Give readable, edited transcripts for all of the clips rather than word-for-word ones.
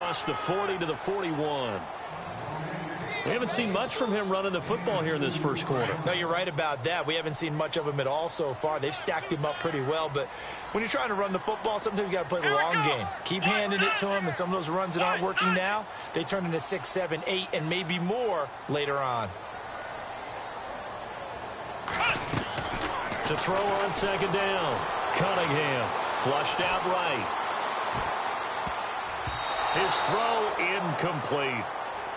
across the 40 to the 41. We haven't seen much from him running the football here in this first quarter. No, you're right about that. We haven't seen much of him at all so far. They've stacked him up pretty well, but when you're trying to run the football, sometimes you got to play the long game. Keep handing it to him, and some of those runs that aren't working now, they turn into 6, 7, 8, and maybe more later on. To throw on second down. Cunningham flushed out right. His throw incomplete.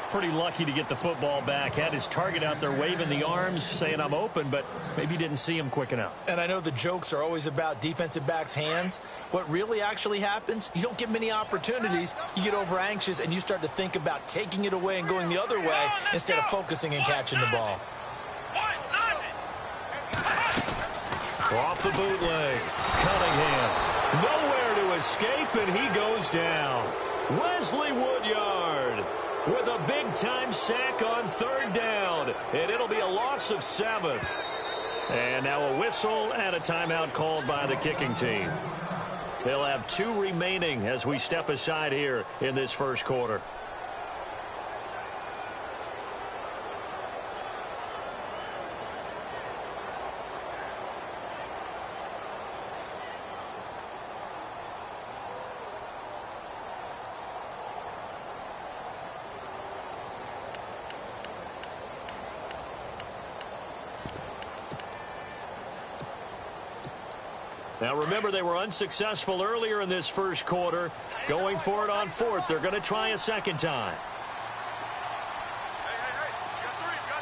Pretty lucky to get the football back. Had his target out there waving the arms, saying I'm open, but maybe didn't see him quick enough. And I know the jokes are always about defensive backs' hands. What really actually happens, you don't get many opportunities. You get over anxious, and you start to think about taking it away and going the other way instead of focusing and catching the ball. Off the bootleg. Cunningham. Nowhere to escape, and he goes down. Wesley Woodyard with a big-time sack on third down, and it'll be a loss of 7. And now a whistle and a timeout called by the kicking team. They'll have 2 remaining as we step aside here in this first quarter. Now, remember, they were unsuccessful earlier in this first quarter. Going for it on 4th. They're going to try a second time.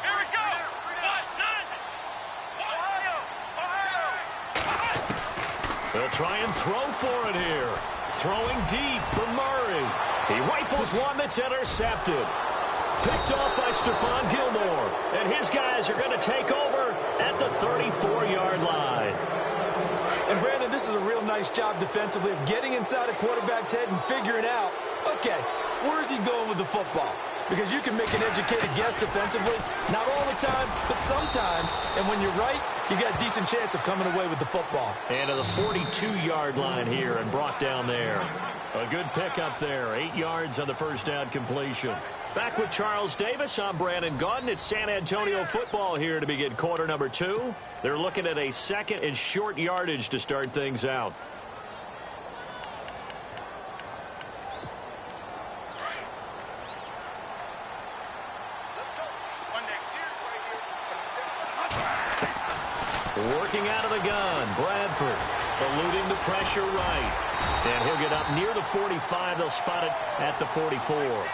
Here we go. They'll try and throw for it here. Throwing deep for Murray. He rifles one that's intercepted. Picked off by Stephon Gilmore. And his guys are going to take over at the 34-yard line. And, Brandon, this is a real nice job defensively of getting inside a quarterback's head and figuring out, okay, where's he going with the football? Because you can make an educated guess defensively, not all the time, but sometimes. And when you're right, you got a decent chance of coming away with the football. And to the 42-yard line here and brought down there. A good pickup there. 8 yards on the first down completion. Back with Charles Davis. I'm Brandon Gaudin. It's San Antonio football here to begin quarter number 2. They're looking at a second and short yardage to start things out. Working out of the gun, Bradford eluding the pressure right. And he'll get up near the 45. They'll spot it at the 44.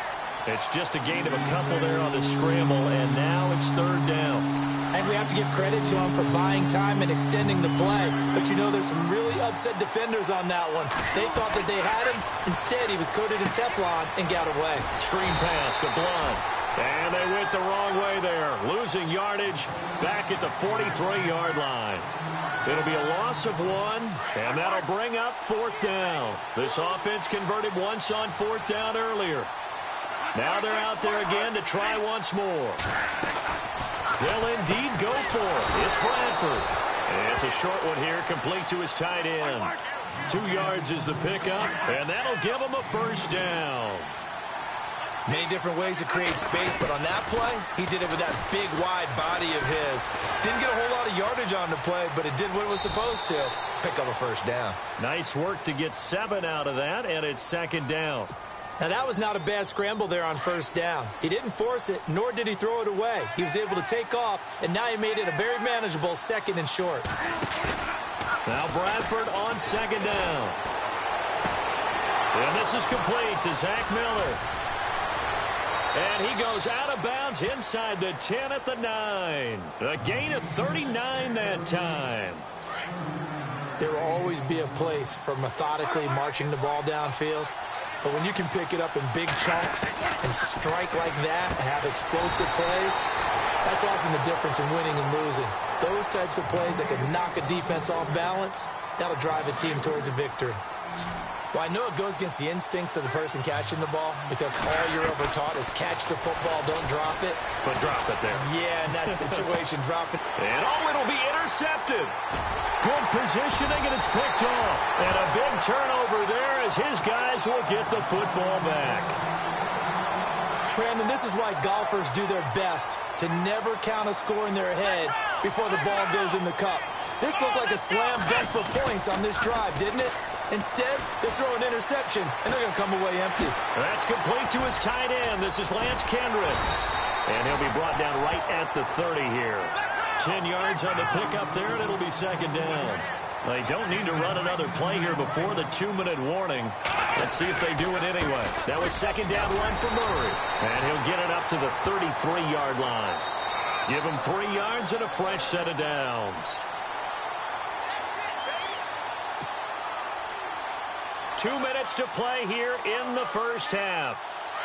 It's just a gain of a couple there on the scramble, and now it's third down. And we have to give credit to him for buying time and extending the play. But, you know, there's some really upset defenders on that one. They thought that they had him. Instead, he was coated in Teflon and got away. Screen pass to Blunt. And they went the wrong way there. Losing yardage back at the 43-yard line. It'll be a loss of 1, and that'll bring up 4th down. This offense converted once on 4th down earlier. Now they're out there again to try once more. They'll indeed go for it. It's Bradford. And it's a short one here, complete to his tight end. 2 yards is the pickup, and that'll give him a first down. Many different ways to create space, but on that play, he did it with that big, wide body of his. Didn't get a whole lot of yardage on the play, but it did what it was supposed to. Pick up a first down. Nice work to get 7 out of that, and it's second down. Now, that was not a bad scramble there on first down. He didn't force it, nor did he throw it away. He was able to take off, and now he made it a very manageable second and short. Now Bradford on second down. And this is complete to Zach Miller. And he goes out of bounds inside the 10 at the 9. A gain of 39 that time. There will always be a place for methodically marching the ball downfield. But when you can pick it up in big chunks and strike like that and have explosive plays, that's often the difference in winning and losing. Those types of plays that can knock a defense off balance, that'll drive a team towards a victory. Well, I know it goes against the instincts of the person catching the ball because all you're ever taught is catch the football, don't drop it. But drop it there. Yeah, in that situation, drop it. And it'll be intercepted. Good positioning, and it's picked off. And a big turnover there as his guys will get the football back. Brandon, this is why golfers do their best to never count a score in their head before the ball goes in the cup. This looked like a slam dunk for points on this drive, didn't it? Instead, they throw an interception, and they're going to come away empty. That's complete to his tight end. This is Lance Kendricks. And he'll be brought down right at the 30 here. 10 yards on the pickup there, and it'll be second down. They don't need to run another play here before the 2-minute warning. Let's see if they do it anyway. That was second down run for Murray. And he'll get it up to the 33-yard line. Give him 3 yards and a fresh set of downs. 2 minutes to play here in the first half.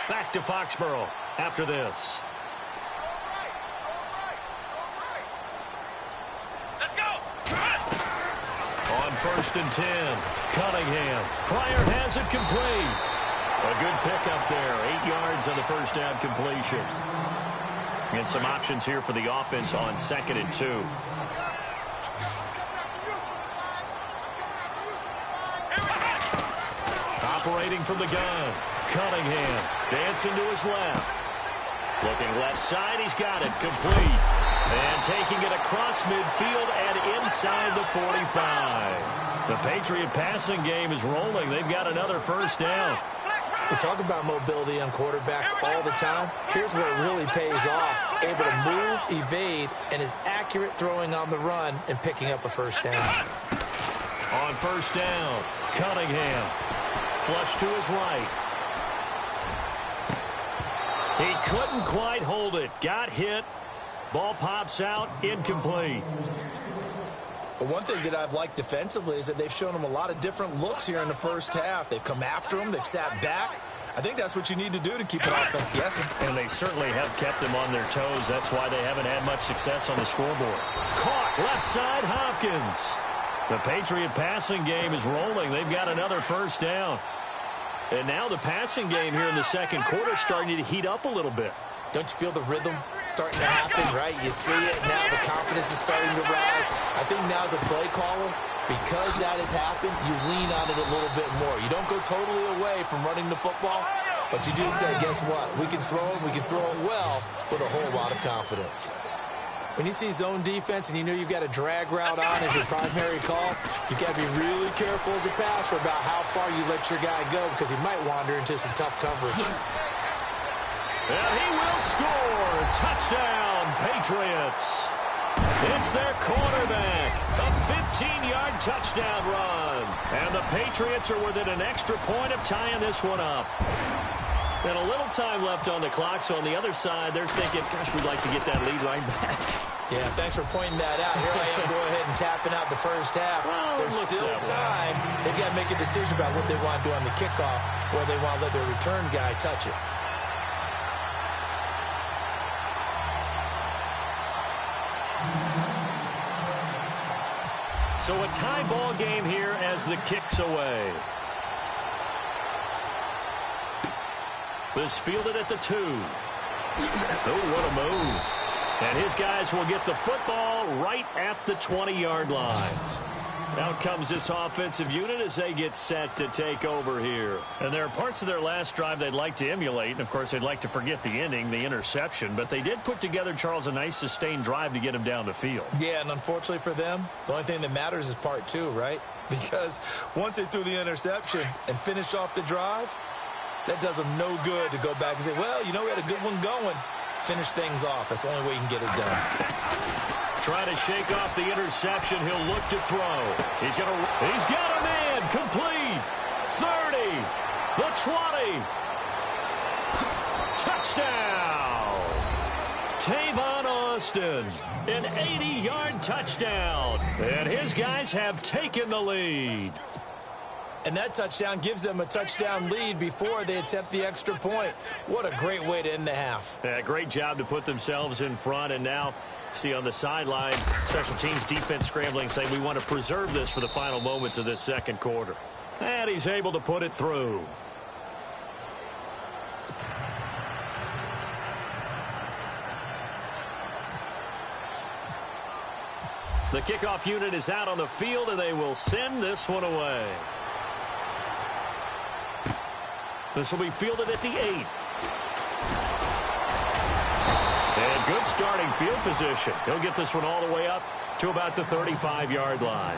Back to Foxborough after this. Let's go. On 1st and 10, Cunningham. Pryor has it complete. A good pickup there. 8 yards on the first down completion. And some options here for the offense on 2nd and 2. Operating from the gun. Cunningham dancing to his left. Looking left side. He's got it. Complete. And taking it across midfield and inside the 45. The Patriot passing game is rolling. They've got another first down. We talk about mobility on quarterbacks all the time. Here's where it really pays off. Able to move, evade, and is accurate throwing on the run and picking up a first down. On 1st down, Cunningham. Flush to his right. He couldn't quite hold it. Got hit. Ball pops out. Incomplete. But one thing that I've liked defensively is that they've shown him a lot of different looks here in the first half. They've come after him. They've sat back. I think that's what you need to do to keep an offense guessing. And they certainly have kept them on their toes. That's why they haven't had much success on the scoreboard. Caught left side, Hopkins. The Patriot passing game is rolling. They've got another first down. And now the passing game here in the second quarter is starting to heat up a little bit. Don't you feel the rhythm starting to happen, right? You see it. Now the confidence is starting to rise. I think now as a play caller, because that has happened, you lean on it a little bit more. You don't go totally away from running the football, but you do say, guess what? We can throw it. We can throw it well with a whole lot of confidence. When you see zone defense and you know you've got a drag route on as your primary call, you've got to be really careful as a passer about how far you let your guy go because he might wander into some tough coverage. And he will score. Touchdown, Patriots. It's their quarterback. A 15-yard touchdown run. And the Patriots are within an extra point of tying this one up. And a little time left on the clock, so on the other side, they're thinking, gosh, we'd like to get that lead right back. Yeah, thanks for pointing that out. Here I am going ahead and tapping out the first half. Well, there's still time. They've got to make a decision about what they want to do on the kickoff or they want to let their return guy touch it. So a tie ball game here as the kick's away. This fielded at the 2. Oh, what a move. And his guys will get the football right at the 20-yard line. Out comes this offensive unit as they get set to take over here. And there are parts of their last drive they'd like to emulate. And, of course, they'd like to forget the ending, the interception. But they did put together, Charles, a nice sustained drive to get him down the field. Yeah, and unfortunately for them, the only thing that matters is part 2, right? Because once they threw the interception and finished off the drive, that does them no good to go back and say, well, you know, we had a good one going. Finish things off. That's the only way you can get it done. Trying to shake off the interception. He'll look to throw. He's got a man. Complete. 30. The 20. Touchdown. Tavon Austin. An 80-yard touchdown. And his guys have taken the lead. And that touchdown gives them a touchdown lead before they attempt the extra point. What a great way to end the half. Yeah, great job to put themselves in front. And now, see on the sideline, special teams defense scrambling, saying we want to preserve this for the final moments of this second quarter. And he's able to put it through. The kickoff unit is out on the field, and they will send this one away. This will be fielded at the 8. And good starting field position. He'll get this one all the way up to about the 35-yard line.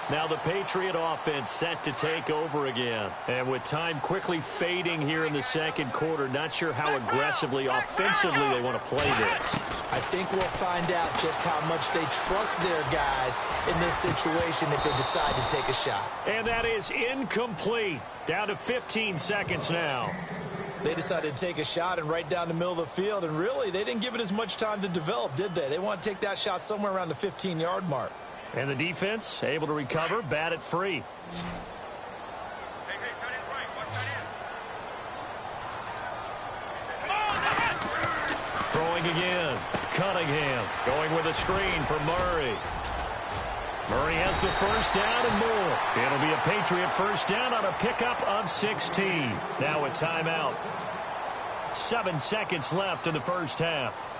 Now the Patriot offense set to take over again. And with time quickly fading here in the second quarter, not sure how aggressively, offensively they want to play this. I think we'll find out just how much they trust their guys in this situation if they decide to take a shot. And that is incomplete. Down to 15 seconds now. They decided to take a shot and right down the middle of the field, and really, they didn't give it as much time to develop, did they? They want to take that shot somewhere around the 15-yard mark. And the defense able to recover, bat it free. Hey, cut in right. Watch that in. Throwing again. Cunningham going with a screen for Murray. Murray has the first down and more. It'll be a Patriot first down on a pickup of 16. Now a timeout. 7 seconds left in the first half.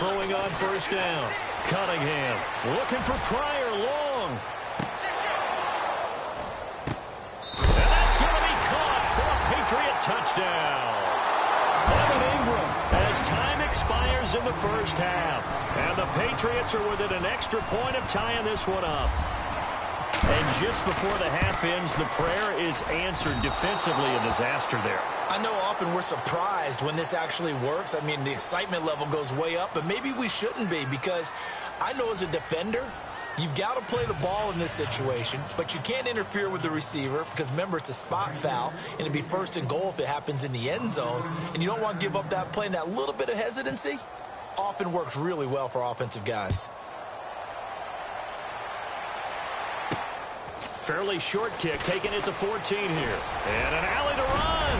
Throwing on first down. Cunningham looking for Pryor long. And that's going to be caught for a Patriot touchdown. Evan Ingram as time expires in the first half. And the Patriots are within an extra point of tying this one up. And just before the half ends, the prayer is answered defensively. A disaster there. I know often we're surprised when this actually works. I mean, the excitement level goes way up, but maybe we shouldn't be, because I know as a defender, you've got to play the ball in this situation, but you can't interfere with the receiver because, remember, it's a spot foul, and it'd be first and goal if it happens in the end zone, and you don't want to give up that play, and that little bit of hesitancy often works really well for offensive guys. Fairly short kick, taking it to 14 here. And an alley to run.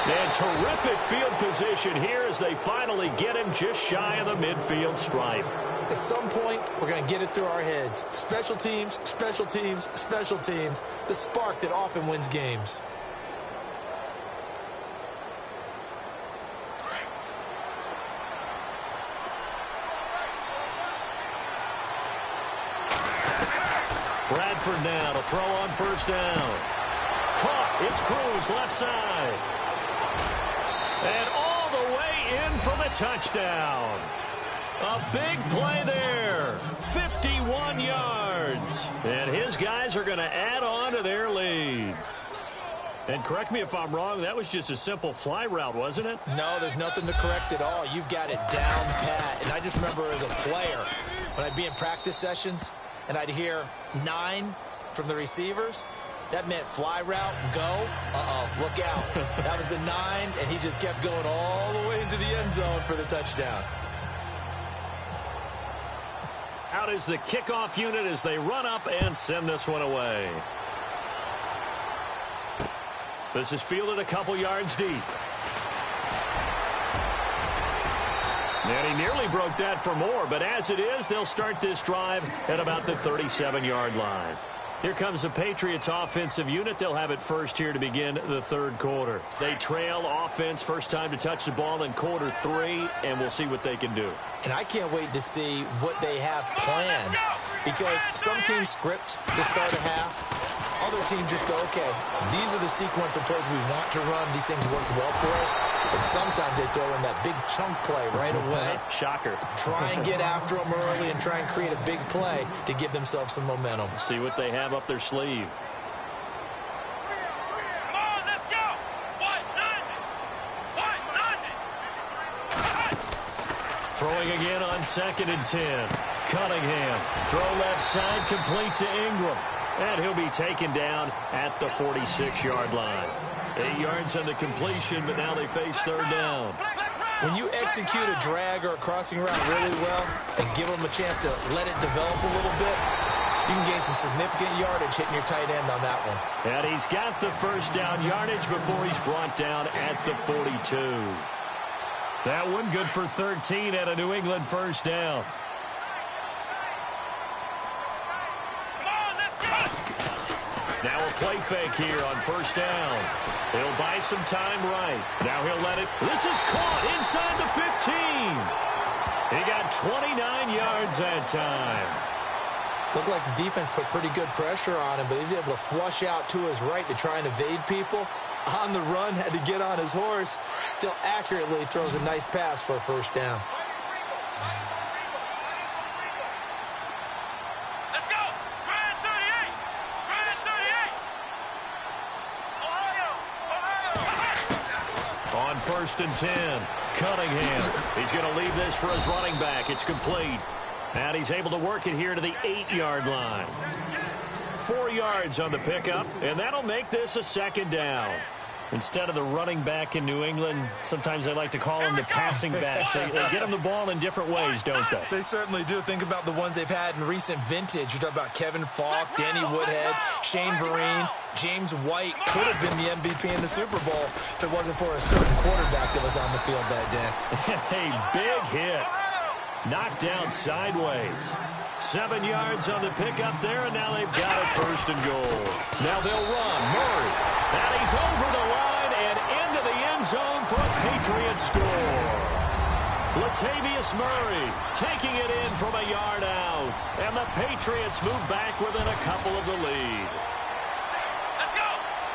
And terrific field position here as they finally get him just shy of the midfield stripe. At some point, we're going to get it through our heads. Special teams, special teams, special teams. The spark that often wins games. Bradford now to throw on first down. Caught. It's Cruz left side. And all the way in for the touchdown. A big play there. 51 yards. And his guys are going to add on to their lead. And correct me if I'm wrong, that was just a simple fly route, wasn't it? No, there's nothing to correct at all. You've got it down pat. And I just remember as a player, when I'd be in practice sessions, and I'd hear 9 from the receivers, that meant fly route, go. Look out. That was the 9, and he just kept going all the way into the end zone for the touchdown. Out is the kickoff unit as they run up and send this one away. This is fielded a couple yards deep. And he nearly broke that for more, but as it is, they'll start this drive at about the 37-yard line. Here comes the Patriots offensive unit. They'll have it first here to begin the third quarter. They trail offense, first time to touch the ball in quarter 3, and we'll see what they can do. And I can't wait to see what they have planned, because some teams script to start a half. Other teams just go, okay, these are the sequence of plays we want to run. These things worked well for us. And sometimes they throw in that big chunk play right away. Shocker. Try and get after them early and try and create a big play to give themselves some momentum. See what they have up their sleeve. Come on, let's go. 190. Throwing again on 2nd and 10. Cunningham. Throw left side, complete to Ingram. And he'll be taken down at the 46-yard line. 8 yards on the completion, but now they face third down. When you execute a drag or a crossing route really well and give them a chance to let it develop a little bit, you can gain some significant yardage hitting your tight end on that one. And he's got the first down yardage before he's brought down at the 42. That one good for 13 at a New England first down. Now a play fake here on first down. He'll buy some time right. Now he'll let it. This is caught inside the 15. He got 29 yards that time. Looked like the defense put pretty good pressure on him, but he's able to flush out to his right to try and evade people. On the run, had to get on his horse. Still accurately throws a nice pass for a first down. Let's go! Grand 38! Grand 38! Ohio! On first and 10, Cunningham. He's going to leave this for his running back. It's complete. And he's able to work it here to the 8-yard line. 4 yards on the pickup, and that'll make this a second down. Instead of the running back in New England, sometimes they like to call them the passing backs. They get them the ball in different ways, don't they? They certainly do. Think about the ones they've had in recent vintage. You talk about Kevin Falk, Danny Woodhead, Shane Vereen, James White could have been the MVP in the Super Bowl if it wasn't for a certain quarterback that was on the field that day. A big hit. Knocked down sideways. 7 yards on the pickup there, and now they've got it first and goal. Now they'll run. Murray. And he's over the line and into the end zone for a Patriot score. Latavius Murray taking it in from a yard out. And the Patriots move back within a couple of the lead. Let's go!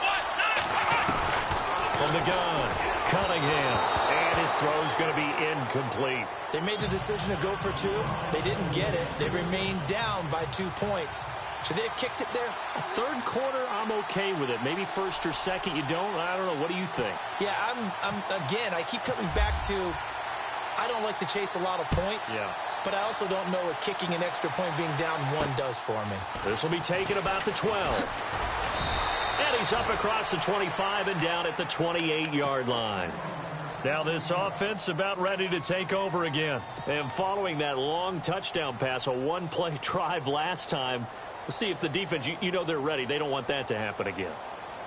1, 2, From the gun, Cunningham. And his throw's going to be incomplete. They made the decision to go for 2. They didn't get it. They remained down by 2 points. Should they have kicked it there? Third quarter, I'm okay with it. Maybe first or second, you don't. I don't know. What do you think? Yeah, again, I keep coming back to I don't like to chase a lot of points. Yeah. But I also don't know what kicking an extra point being down 1 does for me. This will be taken about the 12. And he's up across the 25 and down at the 28-yard line. Now this offense about ready to take over again. And following that long touchdown pass, a one-play drive last time, we'll see if the defense, you know they're ready. They don't want that to happen again.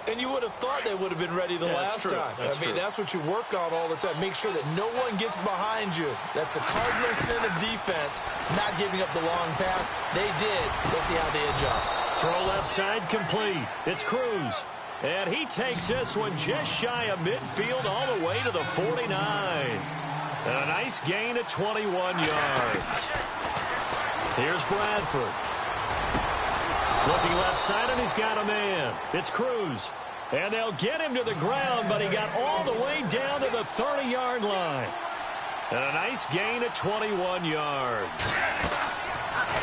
And you would have thought they would have been ready the last time. That's what you work on all the time. Make sure that no one gets behind you. That's the cardinal sin of defense, not giving up the long pass. They did. Let's see how they adjust. Throw left side complete. It's Cruz. And he takes this one just shy of midfield all the way to the 49. And a nice gain of 21 yards. Here's Bradford. Looking left side, and he's got a man. It's Cruz. And they'll get him to the ground, but he got all the way down to the 30-yard line. And a nice gain of 21 yards.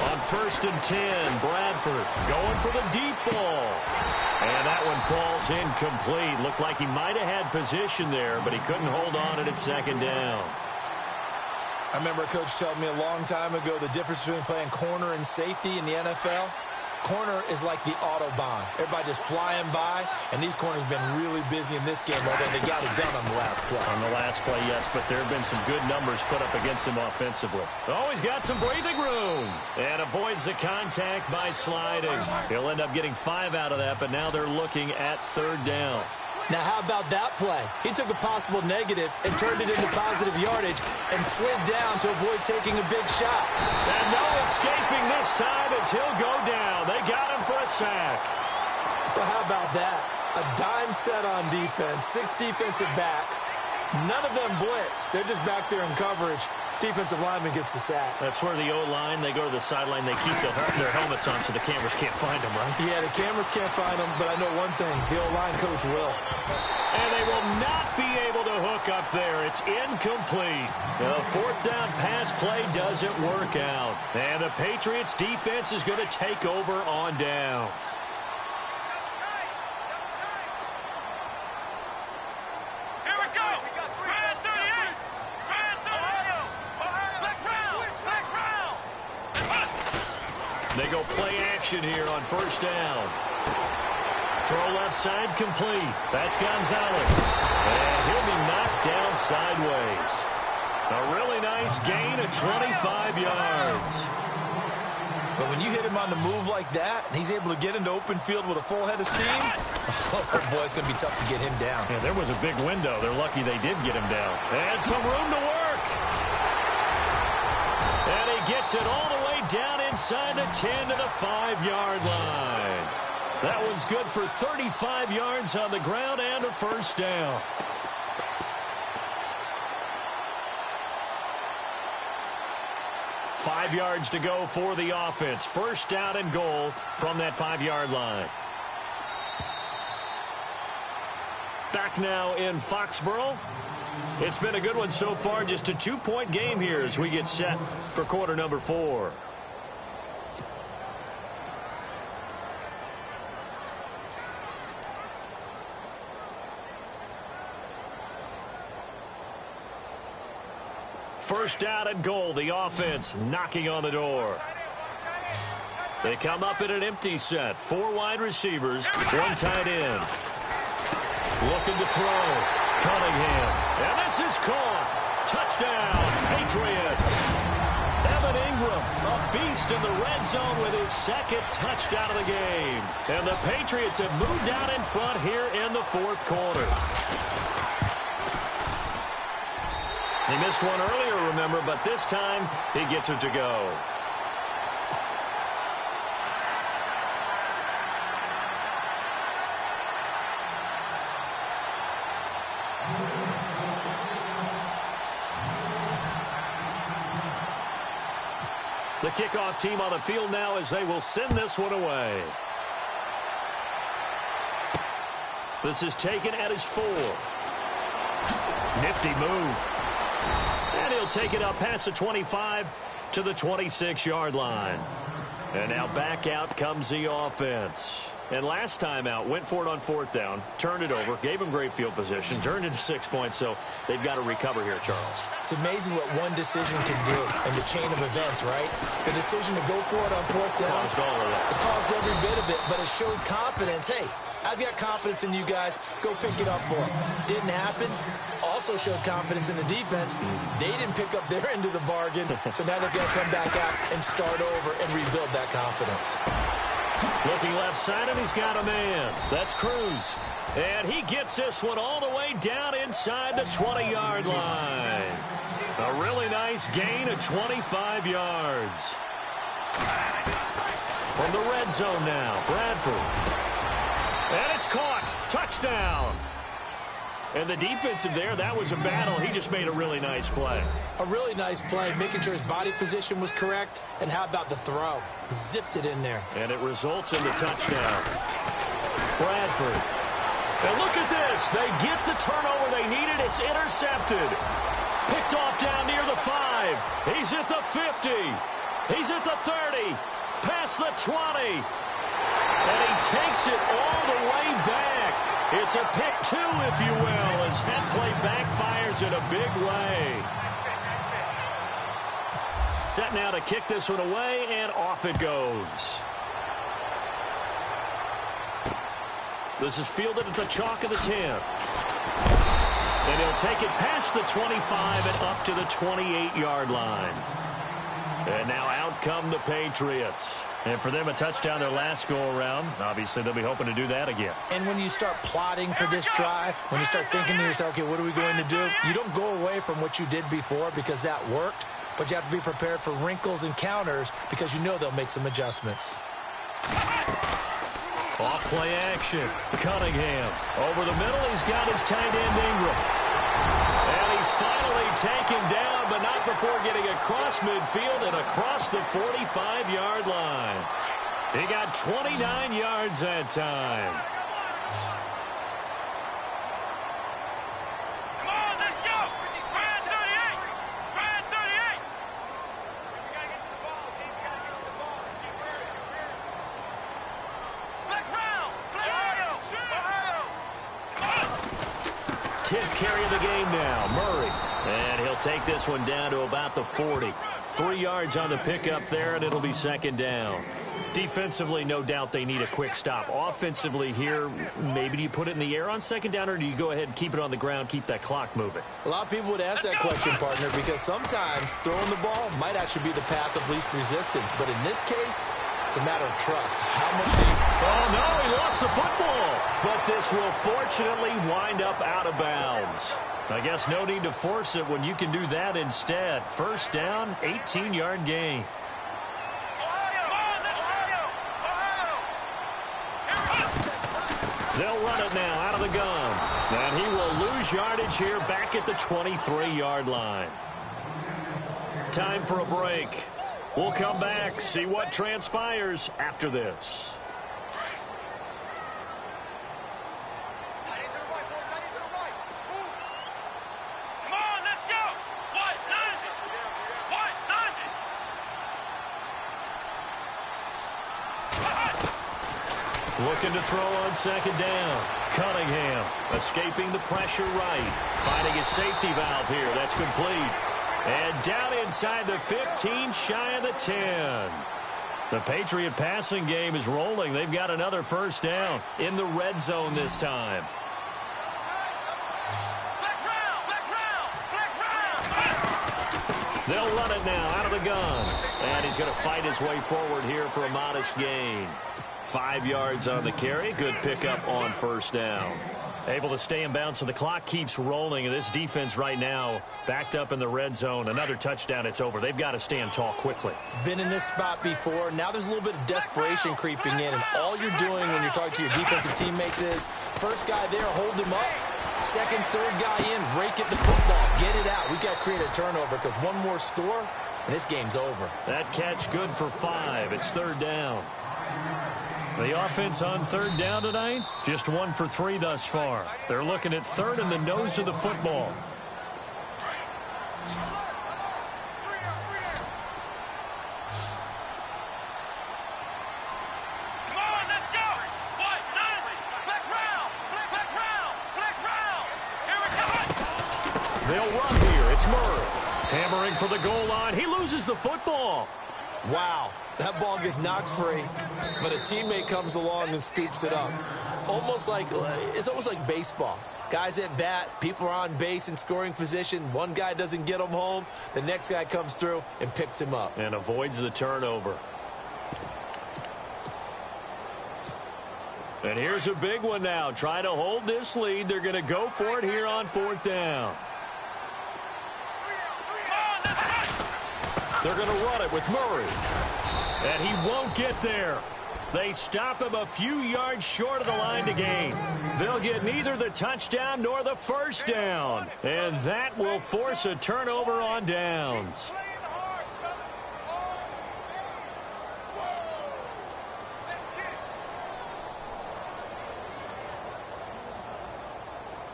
On first and 10, Bradford going for the deep ball. And that one falls incomplete. Looked like he might have had position there, but he couldn't hold on at second down. I remember a coach telling me a long time ago the difference between playing corner and safety in the NFL. Corner is like the Autobahn. Everybody just flying by, and these corners have been really busy in this game, although they got it done on the last play. On the last play, yes, but there have been some good numbers put up against him offensively. Oh, he's got some breathing room and avoids the contact by sliding. He'll end up getting 5 out of that, but now they're looking at third down. Now, how about that play? He took a possible negative and turned it into positive yardage and slid down to avoid taking a big shot. And no escaping this time as he'll go down. They got him for a sack. Well, how about that? A dime set on defense, 6 defensive backs. None of them blitz. They're just back there in coverage. Defensive lineman gets the sack. That's where the O-line, they go to the sideline, they keep their helmets on so the cameras can't find them, right? Yeah, the cameras can't find them, but I know one thing, the O-line coach will. And they will not be able to hook up there. It's incomplete. The fourth down pass play doesn't work out. And the Patriots defense is going to take over on downs. They go play action here on first down. Throw left side complete. That's Gonzalez. And he'll be knocked down sideways. A really nice gain of 25 yards. But when you hit him on the move like that, and he's able to get into open field with a full head of steam, oh boy, it's going to be tough to get him down. Yeah, there was a big window. They're lucky they did get him down. And some room to work. And he gets it all the way down inside the 10 to the 5-yard line. That one's good for 35 yards on the ground and a first down. Five yards to go for the offense. First down and goal from that 5-yard line. Back now in Foxborough. It's been a good one so far. Just a 2-point game here as we get set for quarter number 4. First down and goal. The offense knocking on the door. They come up in an empty set. 4 wide receivers, 1 tight end. Looking to throw. Cunningham. And this is caught. Touchdown, Patriots. Evan Ingram, a beast in the red zone with his 2nd touchdown of the game. And the Patriots have moved out in front here in the 4th quarter. He missed one earlier, remember, but this time he gets it to go. The kickoff team on the field now as they will send this one away. This is taken at his 4. Nifty move. And he'll take it up past the 25 to the 26-yard line. And now back out comes the offense. And last time out, went for it on 4th down, turned it over, gave him great field position, turned into 6 points, so they've got to recover here, Charles. It's amazing what one decision can do in the chain of events, right? The decision to go for it on 4th down. Caused all of that. It caused every bit of it, but it showed confidence. Hey, I've got confidence in you guys. Go pick it up for them. Didn't happen. Also showed confidence in the defense. They didn't pick up their end of the bargain, so now they've got to come back out and start over and rebuild that confidence. Looking left side, and he's got a man. That's Cruz. And he gets this one all the way down inside the 20-yard line. A really nice gain of 25 yards. From the red zone now, Bradford. And it's caught. Touchdown. And the defensive there, that was a battle. He just made a really nice play. A really nice play, making sure his body position was correct. And how about the throw? Zipped it in there. And it results in the touchdown. Bradford. And look at this. They get the turnover they needed. It's intercepted. Picked off down near the 5. He's at the 50. He's at the 30. Past the 20. And he takes it all the way back. It's a pick 2, if you will, as that play backfires in a big way. Set now to kick this one away, and off it goes. This is fielded at the chalk of the 10. And he'll take it past the 25 and up to the 28-yard line. And now out come the Patriots. And for them, a touchdown their last go-around. Obviously, they'll be hoping to do that again. And when you start plotting for this drive, when you start thinking to yourself, okay, what are we going to do? You don't go away from what you did before because that worked, but you have to be prepared for wrinkles and counters because you know they'll make some adjustments. Off play action. Cunningham. Over the middle, he's got his tight end Ingram. And he's finally taken down, but not before getting across midfield and across the 45-yard line. He got 29 yards that time. Come on, let's go. Brand 38. Brand 38. We got to get to the ball, team. We got to get to the ball. Let's get ready. Flex round. Ohio. Ohio. 10th carry of the game now, Murray. And he'll take this one down to about the 40. 3 yards on the pickup there, and it'll be second down. Defensively, no doubt they need a quick stop. Offensively here, maybe do you put it in the air on second down, or do you go ahead and keep it on the ground, keep that clock moving? A lot of people would ask that question, partner, because sometimes throwing the ball might actually be the path of least resistance. But in this case, it's a matter of trust. How much do you... Oh, no, he lost the football. But this will fortunately wind up out of bounds. I guess no need to force it when you can do that instead. First down, 18-yard gain. Ohio. Ohio. Ohio. They'll run it now out of the gun. And he will lose yardage here back at the 23-yard line. Time for a break. We'll come back, see what transpires after this. Come on, let's go. What? Nothing. What? Nothing. Looking to throw on second down. Cunningham escaping the pressure right. Finding a safety valve here. That's complete. And down inside the 15, shy of the 10. The Patriot passing game is rolling. They've got another first down in the red zone this time. They'll run it now out of the gun. And he's going to fight his way forward here for a modest gain. 5 yards on the carry. Good pickup on first down. Able to stay in bounds, so the clock keeps rolling. And this defense right now backed up in the red zone. Another touchdown, it's over. They've got to stand tall quickly. Been in this spot before. Now there's a little bit of desperation creeping in. And all you're doing when you're talking to your defensive teammates is, first guy there, hold him up. Second, third guy in, rake at the football. Get it out. We got to create a turnover because one more score, and this game's over. That catch good for 5. It's third down. The offense on third down tonight, just 1 for 3 thus far. They're looking at third in the nose of the football. Come on, let's go. What? Nothing. Flex round. Flex round. Flex round. Here we go. They'll run here. It's Murray. Hammering for the goal line. He loses the football. Wow, that ball gets knocked free, but a teammate comes along and scoops it up. It's almost like baseball. Guys at bat, people are on base in scoring position. One guy doesn't get him home. The next guy comes through and picks him up. And avoids the turnover. And here's a big one now. Trying to hold this lead. They're going to go for it here on fourth down. They're going to run it with Murray. And he won't get there. They stop him a few yards short of the line to gain. They'll get neither the touchdown nor the first down. And that will force a turnover on downs.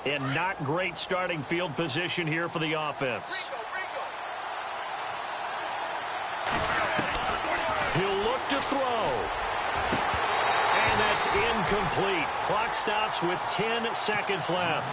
And not great starting field position here for the offense. He'll look to throw. And that's incomplete. Clock stops with 10 seconds left.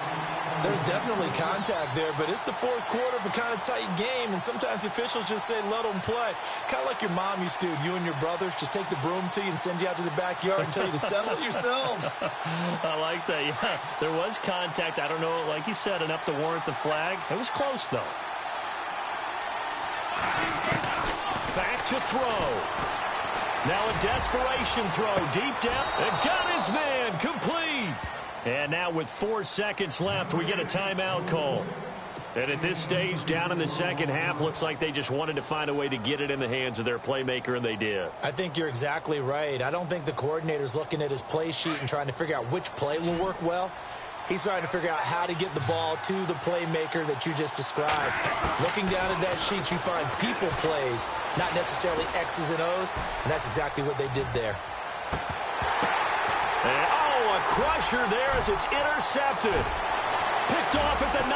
There's definitely contact there, but it's the fourth quarter of a kind of tight game, and sometimes officials just say, let them play. Kind of like your mom used to, you and your brothers, just take the broom to you and send you out to the backyard and tell you to settle it yourselves. I like that, yeah. There was contact. I don't know, like you said, enough to warrant the flag. It was close, though. Back to throw. Now a desperation throw deep down. And got his man complete. And now with 4 seconds left, we get a timeout call. And at this stage, down in the second half, looks like they just wanted to find a way to get it in the hands of their playmaker, and they did. I think you're exactly right. I don't think the coordinator's looking at his play sheet and trying to figure out which play will work well. He's trying to figure out how to get the ball to the playmaker that you just described. Looking down at that sheet, you find people plays, not necessarily X's and O's, and that's exactly what they did there. And, a crusher there as it's intercepted. Picked off at the 19.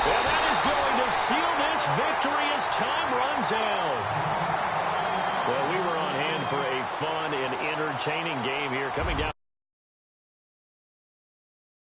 And that is going to seal this victory as time runs out. Well, we were on hand for a fun and entertaining game here coming down